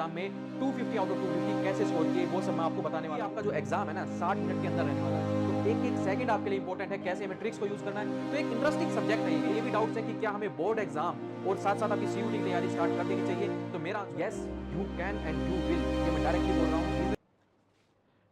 Exam में 250 out of 250 कैसे score किए वो सब मैं आपको बताने वाला हूं। आपका जो एग्जाम है ना 60 मिनट के अंदर रहने वाला है, तो एक एक सेकंड आपके लिए इंपॉर्टेंट है, कैसे हमें ट्रिक्स को यूज करना है। तो एक इंटरेस्टिंग सब्जेक्ट है ये भी डाउट्स है कि क्या हमें बोर्ड एग्जाम और साथ साथ आपकी सीयूटी की तैयारी स्टार्ट कर देनी चाहिए। तो मेरा yes you can and you will, ये मैं डायरेक्टली बोल रहा हूं।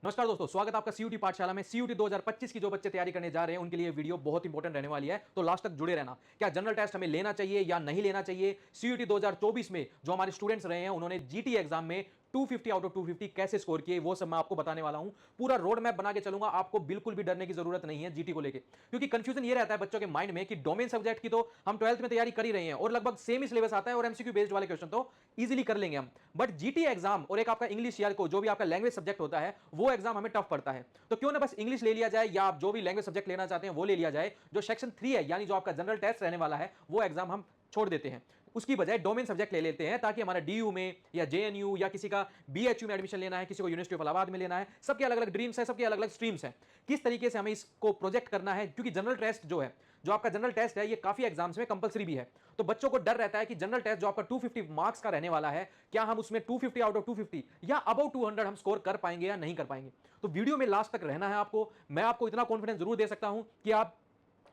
नमस्कार दोस्तों, स्वागत है आपका सीयूटी पाठशाला में। सीयूटी 2025 की जो बच्चे तैयारी करने जा रहे हैं उनके लिए वीडियो बहुत इंपॉर्टेंट रहने वाली है, तो लास्ट तक जुड़े रहना। क्या जनरल टेस्ट हमें लेना चाहिए या नहीं लेना चाहिए? सीयूटी 2024 में जो हमारे स्टूडेंट्स रहे हैं उन्होंने जीटी एग्जाम में 250 आउट ऑफ 250 कैसे स्कोर किए वो सब मैं आपको बताने वाला हूं। पूरा रोड मैप बना के चलूंगा, आपको बिल्कुल भी डरने की जरूरत नहीं है जीटी को लेके, क्योंकि कंफ्यूजन ये रहता है बच्चों के माइंड में कि डोमेन सब्जेक्ट की तो हम 12th में तैयारी कर ही रहे हैं और लगभग सेम ही सिलेबस आता है और एमसीक्यू बेस्ड वाले क्वेश्चन तो इजीली कर लेंगे हम। बट जीटी एग्जाम और एक आपका इंग्लिश या को जो भी आपका लैंग्वेज सब्जेक्ट होता है वो एग्जाम हमें टफ पड़ता है। तो क्यों ना बस इंग्लिश ले लिया जाए या आप जो भी लैंग्वेज सब्जेक्ट लेना चाहते हैं वो ले लिया जाए। जो सेक्शन 3 है यानी जो आपका जनरल टेस्ट रहने वाला है वो एग्जाम हम छोड़ देते हैं, उसकी बजाय डोमेन सब्जेक्ट ले लेते हैं, ताकि हमारा डीयू में या जेएनयू या किसी का बीएचयू में एडमिशन लेना है, किसी को यूनिवर्सिटी ऑफ इलाहाबाद में लेना है, सबके अलग अलग ड्रीम्स है, सबके अलग अलग स्ट्रीम्स हैं, किस तरीके से हमें इसको प्रोजेक्ट करना है। क्योंकि जनरल टेस्ट जो है, जो आपका जनरल टेस्ट है, ये काफी एग्जाम्स में कंपलसरी भी है। तो बच्चों को डर रहता है कि जनरल टेस्ट जो आपका 250 मार्क्स का रहने वाला है, क्या हम उसमें 250 आउट ऑफ 250 या अबाउट 200 हम स्कोर कर पाएंगे या नहीं कर पाएंगे। तो वीडियो में लास्ट तक रहना है आपको। मैं आपको इतना कॉन्फिडेंस जरूर दे सकता हूं कि आप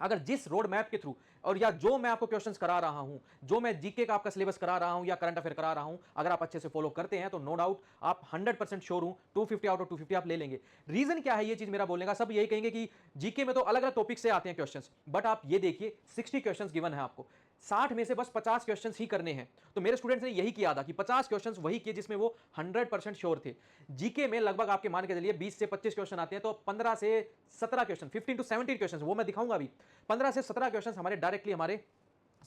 अगर जिस रोड मैप के थ्रू और या जो मैं आपको क्वेश्चंस करा रहा हूं, जो मैं जीके का आपका सिलेबस करा रहा हूं या करंट अफेयर करा रहा हूं, अगर आप अच्छे से फॉलो करते हैं तो नो डाउट आप 100% श्योर हूं 250 आउट ऑफ 250 आप ले लेंगे। रीजन क्या है ये चीज मेरा बोलने का? सब यही कहेंगे कि जीके में तो अलग अलग टॉपिक से आते हैं क्वेश्चंस, बट आप ये देखिए 60 क्वेश्चंस गिवन है आपको, 60 में से बस 50 क्वेश्चंस ही करने हैं। तो मेरे स्टूडेंट्स ने यही किया था कि 50 क्वेश्चंस वही किए जिसमें वो 100% श्योर थे। जीके में लगभग आपके मान के चलिए 20 से 25 क्वेश्चन आते हैं, तो 15 से 17 क्वेश्चन, 15 टू 17 क्वेश्चन वो मैं दिखाऊंगा अभी। 15 से 17 क्वेश्चन हमारे डायरेक्टली हमारे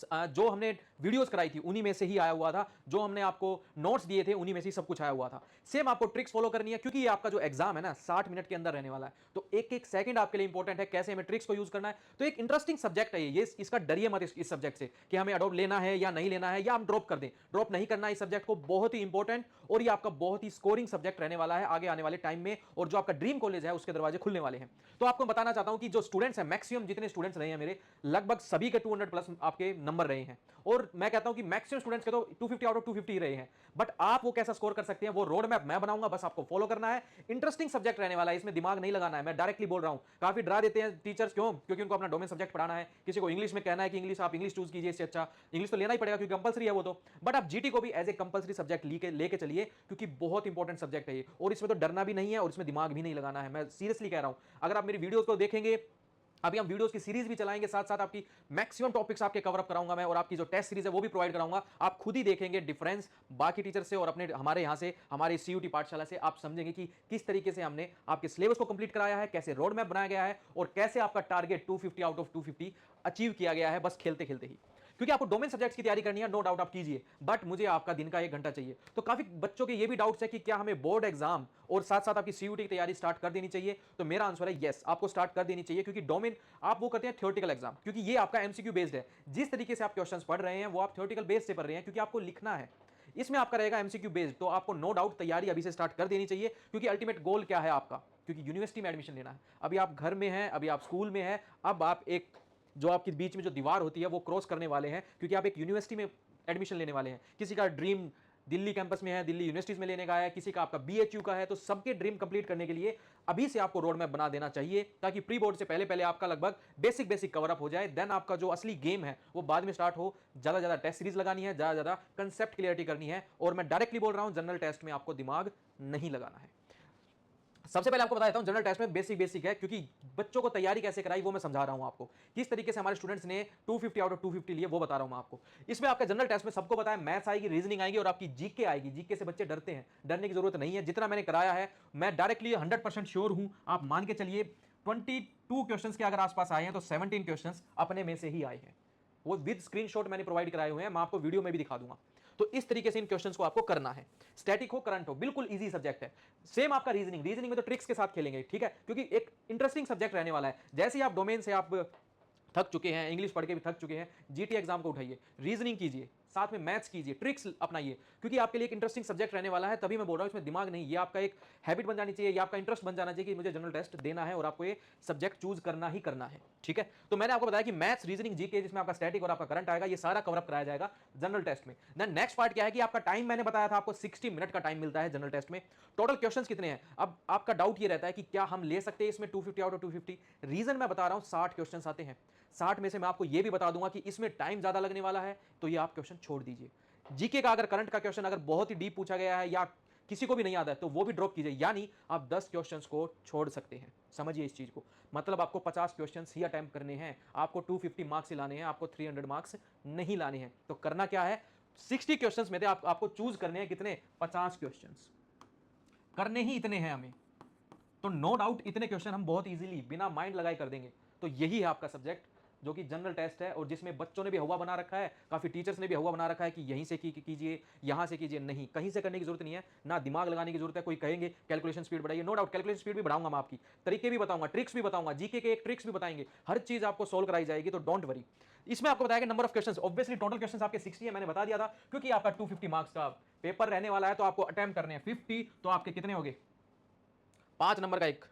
जो हमने वीडियोस कराई थी उन्हीं में से ही आया हुआ था, जो हमने आपको नोट्स दिए थे उन्हीं में से सब कुछ आया हुआ था। सेम आपको ट्रिक्स फॉलो करनी है, क्योंकि ये आपका जो एग्जाम है ना 60 मिनट के अंदर रहने वाला है, तो एक एक सेकंड आपके लिए इंपॉर्टेंट है, कैसे हमें ट्रिक्स को यूज करना है। तो एक इंटरेस्टिंग सब्जेक्ट है ये, इसका डरिए मत इस सब्जेक्ट से कि हमें अडॉप्ट लेना है या नहीं लेना है या हम ड्रॉप कर दें। ड्रॉप नहीं करना है इस सब्जेक्ट को, बहुत ही इंपॉर्टेंट और ये आपका बहुत ही स्कोरिंग सब्जेक्ट रहने वाला है आगे आने वाले टाइम में, और जो आपका ड्रीम कॉलेज है उसके दरवाजे खुलने वाले हैं। तो आपको बताना चाहता हूं कि जो स्टूडेंट्स हैं, मैक्सिमम जितने स्टूडेंट्स रहे हैं मेरे, लगभग सभी के 200 प्लस आपके नंबर रहे हैं, और मैं कहता हूं कि मैक्सिमम स्टूडेंट्स के तो 250 आउट ऑफ 250 रहे हैं। बट आप वो कैसा स्कोर कर सकते हैं वो रोड मैप मैं बनाऊंगा, बस आपको फॉलो करना है। इंटरेस्टिंग सब्जेक्ट रहने वाला है, इसमें दिमाग नहीं लगाना है, मैं डायरेक्टली बोल रहा हूं। काफी डरा देते हैं टीचर्स, क्यों? क्योंकि उनको अपना डोमेन सब्जेक्ट पढ़ाना है, किसी को इंग्लिश में कहना है कि इंग्लिश आप इंग्लिश चूज कीजिए, इससे अच्छा इंग्लिश तो लेना ही पड़ेगा क्योंकि कंपलसरी है वो तो। बट आप जीटी को भी एज ए कंपलसरी सब्जेक्ट लेके चलिए, क्योंकि बहुत इंपॉर्टेंट सब्जेक्ट है ये, और इसमें तो डरना भी नहीं है और इसमें दिमाग भी नहीं लगाना है, मैं सीरियसली कह रहा हूं। अगर आप मेरी वीडियोस को देखेंगे, अभी हम वीडियोस की सीरीज भी चलाएंगे, साथ साथ आपकी मैक्सिमम टॉपिक्स आपके कवर अप कराऊंगा मैं, और आपकी जो टेस्ट सीरीज है वो भी प्रोवाइड कराऊंगा। आप खुद ही देखेंगे डिफरेंस बाकी टीचर से और अपने हमारे यहां से, हमारे सीयूटी पाठशाला से। आप समझेंगे कि किस तरीके से हमने आपके सिलेबस को कंप्लीट कराया है, कैसे रोड मैप बनाया गया है, और कैसे आपका टारगेट 250 आउट ऑफ 250 अचीव किया गया है बस खेलते खेलते ही। क्योंकि आपको डोमेन सब्जेक्ट्स की तैयारी करनी है, नो डाउट आप कीजिए, बट मुझे आपका दिन का 1 घंटा चाहिए। तो काफी बच्चों के ये भी डाउट्स है कि क्या हमें बोर्ड एग्जाम और साथ साथ आपकी सीयूटी की तैयारी स्टार्ट कर देनी चाहिए। तो मेरा आंसर है यस, आपको स्टार्ट कर देनी चाहिए, क्योंकि डोमेन आप वो करते हैं थ्योरेटिकल एग्जाम, क्योंकि ये आपका एमसीक्यू बेस्ड है। जिस तरीके से आप क्वेश्चंस पढ़ रहे हैं वो आप थ्योरेटिकल बेस से पढ़ रहे हैं, क्योंकि आपको लिखना है, इसमें आपका रहेगा एमसीक्यू बेस्ड। तो आपको नो डाउट तैयारी अभी से स्टार्ट कर देनी चाहिए, क्योंकि अल्टीमेट गोल क्या है आपका? क्योंकि यूनिवर्सिटी में एडमिशन लेना है। अभी आप घर में हैं, अभी आप स्कूल में हैं, अब आप एक जो आपके बीच में जो दीवार होती है वो क्रॉस करने वाले हैं, क्योंकि आप एक यूनिवर्सिटी में एडमिशन लेने वाले हैं। किसी का ड्रीम दिल्ली कैंपस में है, दिल्ली यूनिवर्सिटीज में लेने का है, किसी का आपका बीएचयू का है, तो सबके ड्रीम कंप्लीट करने के लिए अभी से आपको रोड मैप बना देना चाहिए, ताकि प्री बोर्ड से पहले पहले आपका लगभग बेसिक बेसिक कवर अप हो जाए। देन आपका जो असली गेम है वो बाद में स्टार्ट हो। ज्यादा ज्यादा टेस्ट सीरीज लगानी है, ज्यादा ज्यादा कंसेप्ट क्लियरिटी करनी है, और मैं डायरेक्टली बोल रहा हूं जनरल टेस्ट में आपको दिमाग नहीं लगाना है। सबसे पहले आपको बता देता हूं जनरल टेस्ट में बेसिक बेसिक है, क्योंकि बच्चों को तैयारी कैसे कराई वो मैं समझा रहा हूं आपको, किस तरीके से हमारे स्टूडेंट्स ने 250 आउट ऑफ 250 लिए वो बता रहा हूं मैं आपको। इसमें आपका जनरल टेस्ट में सबको पता है, मैथ्स आएगी, रीजनिंग आएगी और आपकी जीके आएगी। जीके से बच्चे डरते हैं, डरने की जरूरत नहीं है। जितना मैंने कराया है मैं डायरेक्टली 100% श्योर हूं, आप मान के चलिए 22 क्वेश्चन के अगर आसपास आए हैं तो 17 क्वेश्चन अपने में से ही आए हैं, वो विद स्क्रीनशॉट मैंने प्रोवाइड कराए हुए हैं, मैं आपको वीडियो में भी दिखा दूंगा। तो इस तरीके से इन क्वेश्चंस को आपको करना है, स्टैटिक हो करंट हो, बिल्कुल इजी सब्जेक्ट है। सेम आपका रीजनिंग में तो ट्रिक्स के साथ खेलेंगे, ठीक है, क्योंकि एक इंटरेस्टिंग सब्जेक्ट रहने वाला है। जैसे ही आप डोमेन से आप थक चुके हैं, इंग्लिश पढ़ के भी थक चुके हैं, जीटी एग्जाम को उठाइए, रीजनिंग कीजिए, साथ में मैथ्स कीजिए, ट्रिक्स अपनाइए, क्योंकि आपके लिए एक इंटरेस्टिंग सब्जेक्ट रहने वाला है। तभी मैं बोल रहा हूं इसमें दिमाग नहीं, ये आपका एक हैबिट बन जानी चाहिए, ये आपका इंटरेस्ट बन जाना चाहिए कि मुझे जनरल टेस्ट देना है और आपको ये सब्जेक्ट चूज करना ही करना है। ठीक है, तो मैंने आपको बताया कि मैथ्स, रीजनिंग, जीके, जिसमें आपका स्टैटिक और आपका करंट आएगा, ये सारा कवर अप कराया जाएगा जनरल टेस्ट में। देन नेक्स्ट पार्ट क्या है कि आपका टाइम, मैंने बताया था आपको 60 मिनट का टाइम मिलता है जनरल टेस्ट में। टोटल क्वेश्चंस कितने हैं? अब आपका डाउट ये रहता है कि क्या हम ले सकते हैं इसमें 250 आउट ऑफ 250? रीजन मैं बता रहा हूं, 60 क्वेश्चंस आते हैं। 60 में से मैं आपको ये भी बता दूंगा कि इसमें टाइम ज्यादा लगने वाला है, तो ये आप क्वेश्चन छोड़ दीजिए। जीके का अगर करंट का क्वेश्चन अगर बहुत ही डीप पूछा गया है या किसी को भी नहीं आता है तो वो भी ड्रॉप कीजिए, यानी आप 10 क्वेश्चंस को छोड़ सकते हैं। समझिए इस चीज को, मतलब आपको 50 क्वेश्चंस ही अटेम्प्ट करने हैं, आपको 250 मार्क्स ही लाने हैं, आपको 300 मार्क्स नहीं लाने हैं। तो करना क्या है, 60 क्वेश्चंस में से आपको चूज करने हैं कितने, 50 क्वेश्चंस करने ही इतने हैं हमें। तो नो डाउट इतने क्वेश्चन हम बहुत इजीली बिना माइंड लगाए कर देंगे। तो यही है आपका सब्जेक्ट जो कि जनरल टेस्ट है, और जिसमें बच्चों ने भी हवा बना रखा है, काफी टीचर्स ने भी हवा बना रखा है कि यहीं से कीजिए, यहां से कीजिए। नहीं, कहीं से करने की जरूरत नहीं है, ना दिमाग लगाने की जरूरत है। कोई कहेंगे कैलकुलेशन स्पीड बढ़ाइए, नो डाउट कैलकुलेशन स्पीड भी बढ़ाऊंगा मैं, आपकी तरीके भी बताऊंगा, ट्रिक्स भी बताऊंगा, जीके के एक ट्रिक्स भी बताएंगे, हर चीज आपको सोल्व कराई जाएगी। तो डोंट वरी। इसमें आपको बताया number of questions, obviously total questions आपके 60 है, मैंने बता दिया था, क्योंकि आपका 250 मार्क्स का पेपर रहने वाला है, तो आपको अटेम्प्ट करने हैं 50। तो आपके कितने हो गए, 5 नंबर का एक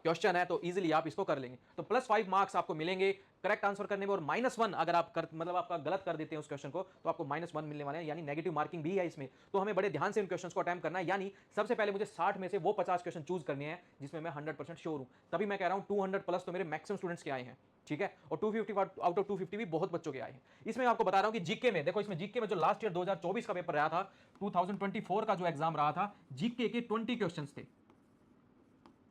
क्वेश्चन है, तो इजीली आप इसको कर लेंगे। तो +5 मार्क्स आपको मिलेंगे करेक्ट आंसर करने में, और -1 अगर आप मतलब आपका गलत कर देते हैं उस क्वेश्चन को, तो आपको -1 मिलने वाले हैं, यानी नेगेटिव मार्किंग भी है इसमें। तो हमें बड़े ध्यान से इन क्वेश्चंस को अटेम्प्ट करना है, यानी सबसे पहले मुझे 60 में से वो 50 क्वेश्चन चूज करने हैं जिसमें मैं 100% श्योर हूं। तभी मैं कह रहा हूं 200 प्लस तो मेरे मैक्सिमम स्टूडेंट्स के आए हैं। ठीक है, और 250 आउट ऑफ 250 भी बहुत बच्चों के आए हैं। इसमें आपको बता रहा हूं कि जीके में देखो, इसमें जीके में जो लास्ट ईयर 2024 का पेपर रहा था, 2024 का जो एग्जाम रहा था, जीके के 20 क्वेश्चंस थे,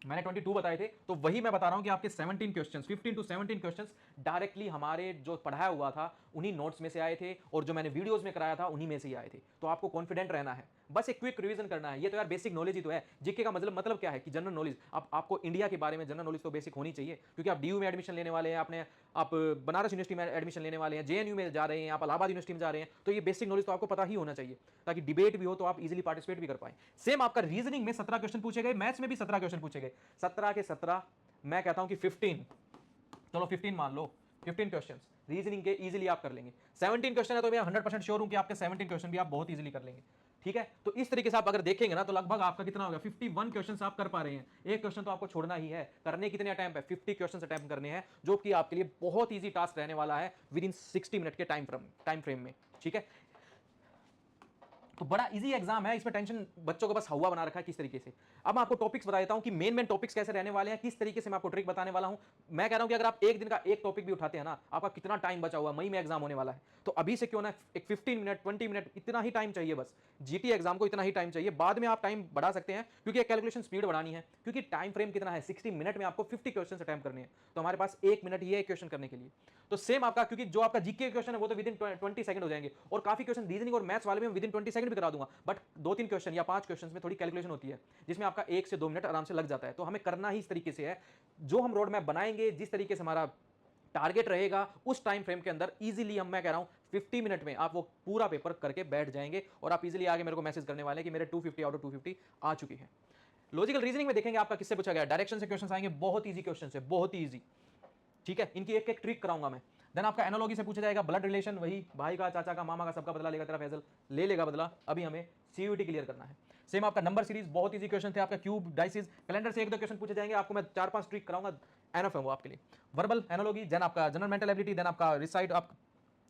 मैंने 22 बताए थे, तो वही मैं बता रहा हूं कि आपके 17 क्वेश्चंस, 15 टू 17 क्वेश्चंस डायरेक्टली हमारे जो पढ़ाया हुआ था उन्हीं नोट्स में से आए थे, और जो मैंने वीडियोस में कराया था उन्हीं में से ही आए थे। तो आपको कॉन्फिडेंट रहना है, बस एक क्विक रिवीजन करना है। ये तो यार बेसिक नॉलेज ही तो है। जीके का मतलब क्या है कि जनरल नॉलेज। आपको इंडिया के बारे में जनरल नॉलेज तो बेसिक होनी चाहिए, क्योंकि आप डीयू में एडमिशन लेने वाले हैं, आप बनारस यूनिवर्सिटी में एडमिशन लेने वाले हैं, जेएनयू में जा रहे हैं, आप इलाहाबाद यूनिवर्सिटी में जा रहे हैं, तो ये बेसिक नॉलेज तो आपको पता ही होना चाहिए, ताकि डिबेट भी हो तो आप इजीली पार्टिसिपेट भी कर पाए। सेम आपका रीजनिंग में 17 क्वेश्चन पूछे गए, मैथ्स में भी 17 क्वेश्चन पूछे गए। 17 के 17, मैं कहता हूं कि 15, चलो 15 मान लो, 15 क्वेश्चंस रीजनिंग के इजीली आप कर लेंगे। 17 क्वेश्चन है तो मैं 100% श्योर हूं कि आपके 17 क्वेश्चन भी आप बहुत इजीली कर लेंगे। ठीक है, तो इस तरीके से आप अगर देखेंगे ना, तो लगभग आपका कितना होगा, 51 क्वेश्चंस आप कर पा रहे हैं। एक क्वेश्चन तो आपको छोड़ना ही है। करने कितने अटेम्प्ट है, 50 क्वेश्चंस अटेम्प्ट करने हैं, जो कि आपके लिए बहुत इजी टास्क रहने वाला है विद इन 60 मिनट के टाइम फ्रेम में। ठीक है, तो बड़ा इजी एग्जाम है, इसमें टेंशन बच्चों को बस हवा बना रखा है किस तरीके से। अब मैं आपको टॉपिक्स बता देता हूं कि मेन टॉपिक्स कैसे रहने वाले हैं, किस तरीके से मैं आपको ट्रिक बताने वाला हूं। मैं कह रहा हूं कि अगर आप एक दिन का एक टॉपिक भी उठाते हैं ना, आपका कितना टाइम बचा हुआ, मई में एग्जाम होने वाला है, तो अभी से क्यों ना एक 15 मिनट 20 मिनट इतना ही टाइम चाहिए, बस जीटी एग्जाम को इतना ही टाइम चाहिए। बाद में आप टाइम बढ़ा सकते हैं, क्योंकि कैलकुलेशन स्पीड बढ़ानी है, क्योंकि टाइम फ्रेम कितना है, 60 मिनट में आपको 50 क्वेश्चन अटेम्प्ट करने हैं, तो हमारे पास 1 मिनट ही है क्वेश्चन करने के लिए। तो सेम आपका, क्योंकि जो आपका जीके क्वेश्चन है वो तो विद इन 20 सेकंड हो जाएंगे, और काफी क्वेश्चन रीजनिंग और मैथ्स वाले में विद इन 20 सेकंड भी करा दूंगा, बट 2-3 क्वेश्चन या 5 क्वेश्चन में थोड़ी कैलकुलेशन होती है, जिसमें आपका 1 से 2 मिनट आराम से लग जाता है। तो हमें करना ही इस तरीके से है, जो हम रोड मैप बनाएंगे, जिस तरीके से हमारा टारगेट रहेगा, उस टाइम फ्रेम के अंदर इजीली हम, मैं कह रहा हूं 50 मिनट में आप वो पूरा पेपर करके बैठ जाएंगे, और आप इजीली आगे मेरे को मैसेज करने वाले हैं कि मेरे 250 आउट ऑफ 250 आ चुकी है। लॉजिकल रीजनिंग में देखेंगे आपका किससे पूछा गया, डायरेक्शन से क्वेश्चन आएंगे, बहुत ईजी क्वेश्चन है, बहुत ही ईजी। ठीक है, इनकी एक एक ट्रिक कराऊंगा मैं। देन आपका एनालॉजी से पूछा जाएगा, ब्लड रिलेशन, वही भाई का, चाचा का, मामा का, सबका बदला लेगा तेरा फैजल, ले लेगा बदला। अभी हमें सीयूटी क्लियर करना है। सेम आपका नंबर सीरीज, बहुत इजी क्वेश्चन थे आपका, क्यूब डाइसिस, कैलेंडर से 1-2 क्वेश्चन पूछे जाएंगे, आपको मैं 4-5 ट्रिक कराऊंगा, एनफ है वो आपके लिए। वर्बल एनालॉजी, देन आपका जनरल मेंटल एबिलिटी, देन आपका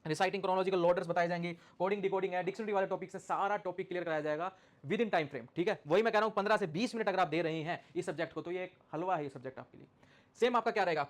रिसाइटिंग क्रोनोलॉजिकल ऑर्डर्स बताए जाएंगे, कोडिंग डिकोडिंग है, डिक्शनरी वाले टॉपिक से सारा टॉपिक क्लियर कराया जाएगा विद इन टाइम फ्रेम। ठीक है, वही मैं कह रहा हूं 15 से 20 मिनट अगर आप दे रहे हैं इस सब्जेक्ट को, तो ये एक हलवा है ये सब्जेक्ट आपके लिए। सेम आपका क्या रहेगा,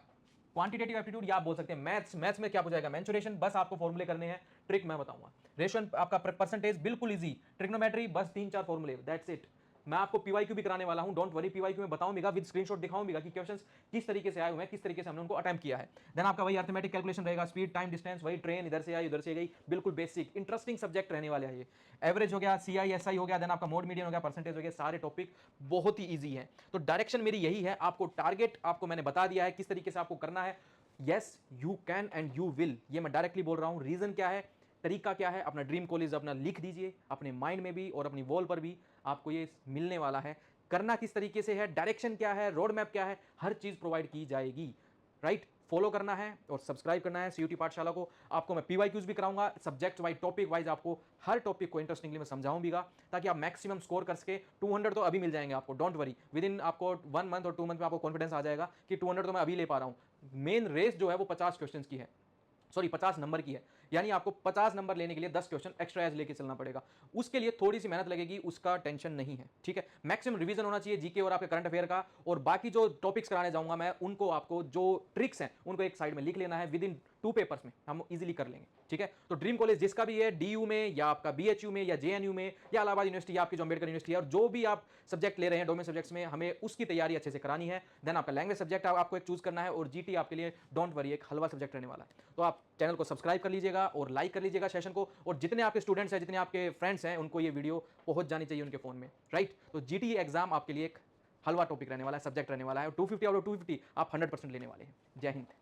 क्वांटिटेटिव एप्टीट्यूड, या आप बोल सकते हैं मैथ्स में क्या पूछा जाएगा, मेंसुरेशन, बस आपको फॉर्मूले करने हैं, ट्रिक मैं बताऊंगा। रेशियो आपका परसेंटेज बिल्कुल इजी, ट्रिग्नोमेट्री बस 3-4 फॉर्मूले, दैट्स इट। मैं आपको पीवाईक्यू भी कराने वाला हूं, डोंट वरी, पीवाईक्यू में बताऊंगा, विद स्क्रीनशॉट दिखाऊंगा कि क्वेश्चंस किस तरीके से आए हुए हैं, किस तरीके से हमने उनको अटेम्प्ट किया है। देन आपका वही अर्थमेटिक कैलकुलेशन रहेगा, स्पीड, टाइम, डिस्टेंस, वही ट्रेन इधर से आई उधर से गई, बिल्कुल बेसिक इंटरेस्टिंग सब्जेक्ट रहने वाले हैं ये। एवरेज हो गया, सीआई एसआई हो गया, देन आपका मोड मीडियन हो गया, परसेंटेज हो गया, सारे टॉपिक बहुत ही ईजी है। तो डायरेक्शन मेरी यही है, आपको टारगेट आपको मैंने बता दिया है किस तरीके से आपको करना है। Yes you can and you will, ये मैं डायरेक्टली बोल रहा हूं। रीजन क्या है, तरीका क्या है, अपना ड्रीम कॉलेज अपना लिख दीजिए, अपने माइंड में भी और अपनी वॉल पर भी आपको ये मिलने वाला है। करना किस तरीके से है, डायरेक्शन क्या है, रोड मैप क्या है, हर चीज प्रोवाइड की जाएगी। राइट, फॉलो करना है और सब्सक्राइब करना है सीयूटी पाठशाला को। आपको मैं पीवाईक्यूज भी कराऊंगा, सब्जेक्ट वाइज, टॉपिक वाइज, आपको हर टॉपिक को इंटरेस्टिंगली मैं समझाऊं भी, ताकि आप मैक्सिमम स्कोर कर सके। 200 तो अभी मिल जाएंगे आपको, डोंट वरी। विद इन आपको 1 मंथ और 2 मंथ में आपको कॉन्फिडेंस आ जाएगा कि 200 तो मैं अभी ले पा रहा हूं। मेन रेस जो है वो 50 क्वेश्चन की है, सॉरी 50 नंबर की है, यानी आपको 50 नंबर लेने के लिए 10 क्वेश्चन एक्स्ट्रा एज लेके चलना पड़ेगा। उसके लिए थोड़ी सी मेहनत लगेगी, उसका टेंशन नहीं है, ठीक है। मैक्सिमम रिवीजन होना चाहिए जीके और आपके करंट अफेयर का, और बाकी जो टॉपिक्स कराने जाऊंगा मैं, उनको आपको जो ट्रिक्स हैं उनको एक साइड में लिख लेना है, विद इन 2 पेपर्स में हम इजीली कर लेंगे, ठीक है। तो ड्रीम कॉलेज जिसका भी है, डीयू में या आपका बीएचयू में या जेएनयू में या इलाहाबाद यूनिवर्सिटी या आपकी जो अम्बेडकर यूनिवर्सिटी है, और जो भी आप सब्जेक्ट ले रहे हैं डोमेन सब्जेक्ट्स में, हमें उसकी तैयारी अच्छे से करानी है। देन आपका लैंग्वेज सब्जेक्ट आपको एक चूज करना है, और जीटी आपके लिए डोंट वरी एक हलवा सब्जेक्ट रहने वाला है। तो आप चैनल को सब्सक्राइब कर लीजिएगा और लाइक कर लीजिएगा सेशन को, और जितने आपके स्टूडेंट्स हैं, जितने आपके फ्रेंड्स हैं, उनको ये वीडियो पहुंच जानी चाहिए उनके फोन में, राइट। तो जीटी एग्जाम आपके लिए एक हलवा टॉपिक रहने वाला है, सब्जेक्ट रहने वाला है, और 250 आउट ऑफ 250 आप 100% लेने वाले हैं। जय हिंद।